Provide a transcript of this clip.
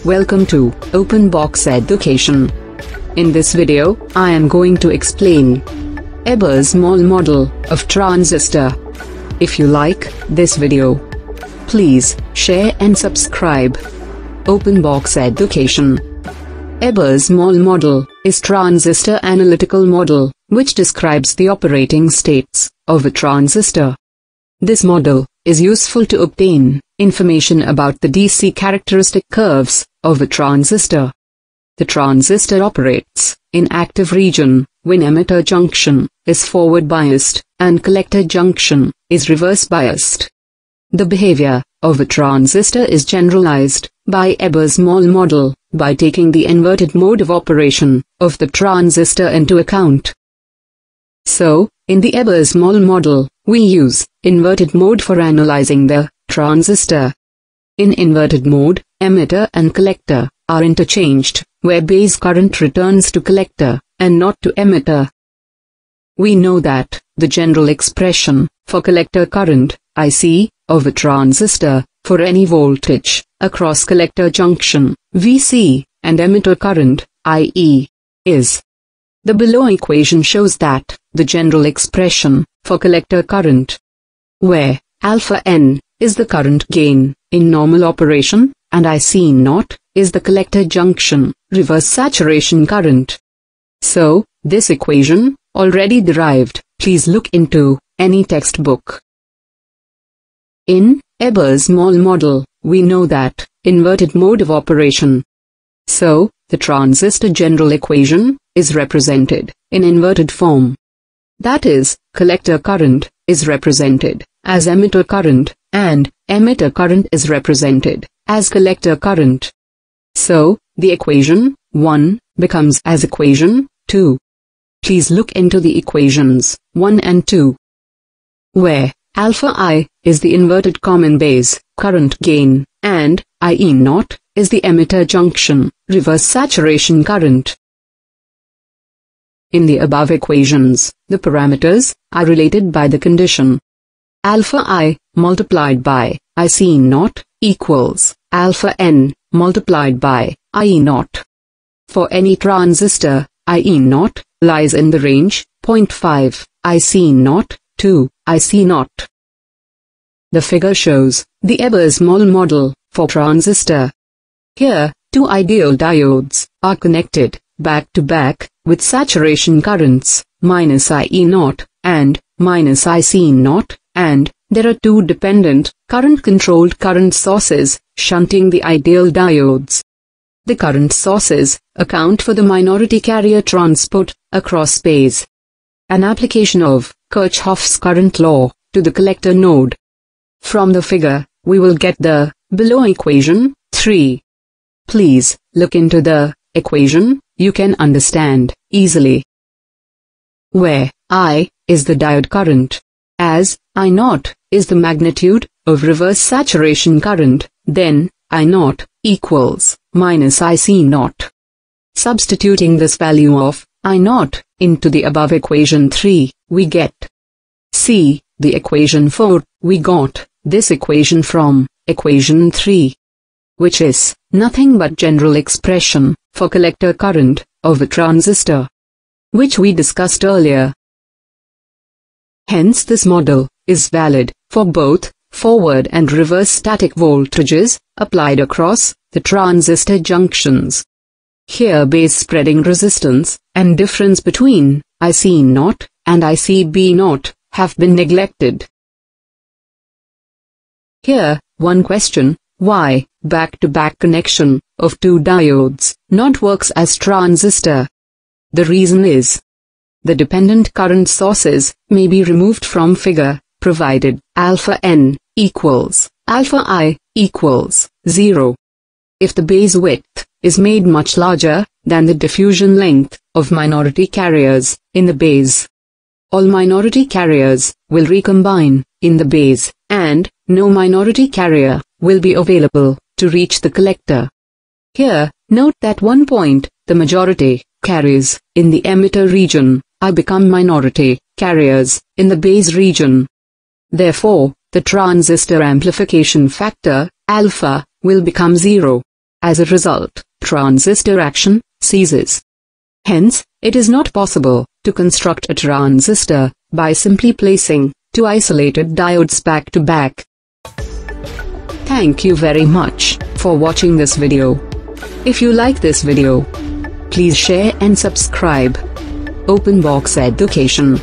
Welcome to Open Box Education. In this video, I am going to explain Ebers Moll model of transistor. If you like this video, please share and subscribe. Open Box Education. Ebers Moll model is transistor analytical model, which describes the operating states of a transistor. This model is useful to obtain information about the DC characteristic curves of a transistor. The transistor operates in active region when emitter junction is forward biased and collector junction is reverse biased. The behavior of a transistor is generalized by Ebers Moll model by taking the inverted mode of operation of the transistor into account. So, in the Ebers Moll model, we use inverted mode for analyzing the transistor. In inverted mode, emitter and collector are interchanged, where base current returns to collector and not to emitter. We know that the general expression for collector current, IC, of a transistor, for any voltage across collector junction, VC, and emitter current, IE, is. The below equation shows that the general expression for collector current, where alpha N is the current gain in normal operation, and IC naught is the collector junction reverse saturation current. So, this equation, already derived, please look into any textbook. In Ebers Moll model, we know that inverted mode of operation. So, the transistor general equation is represented in inverted form. That is, collector current is represented as emitter current, and emitter current is represented as collector current. So, the equation 1 becomes as equation 2. Please look into the equations 1 and 2, where alpha I is the inverted common base current gain, and IE naught is the emitter junction reverse saturation current. In the above equations, the parameters are related by the condition alpha I multiplied by IC naught equals alpha N multiplied by IE naught. For any transistor, IE naught lies in the range 0.5 IC naught to IC naught. The figure shows the Ebers Moll model for transistor. Here, two ideal diodes are connected back to back with saturation currents -IE naught and -IC naught, and there are two dependent current-controlled current sources shunting the ideal diodes. The current sources account for the minority carrier transport across space. An application of Kirchhoff's current law to the collector node. From the figure, we will get the below equation 3. Please look into the equation, you can understand easily. Where I is the diode current, as I naught is the magnitude of reverse saturation current, then I naught equals -IC naught. Substituting this value of I naught into the above equation 3, we get C. The equation 4, we got this equation from equation 3, which is nothing but general expression for collector current of a transistor, which we discussed earlier. Hence this model is valid for both forward and reverse static voltages applied across the transistor junctions. Here base spreading resistance and difference between IC naught and ICB naught have been neglected. Here, one question, why back-to-back connection of two diodes not works as transistor? The reason is the dependent current sources may be removed from figure, provided alpha N equals alpha I equals 0. If the base width is made much larger than the diffusion length of minority carriers in the base, all minority carriers will recombine in the base, and no minority carrier will be available to reach the collector. Here, note that one point, the majority carriers in the emitter region I become minority carriers in the base region. Therefore, the transistor amplification factor, alpha, will become 0. As a result, transistor action ceases. Hence, it is not possible to construct a transistor by simply placing two isolated diodes back to back. Thank you very much for watching this video. If you like this video, please share and subscribe. Open Box Education.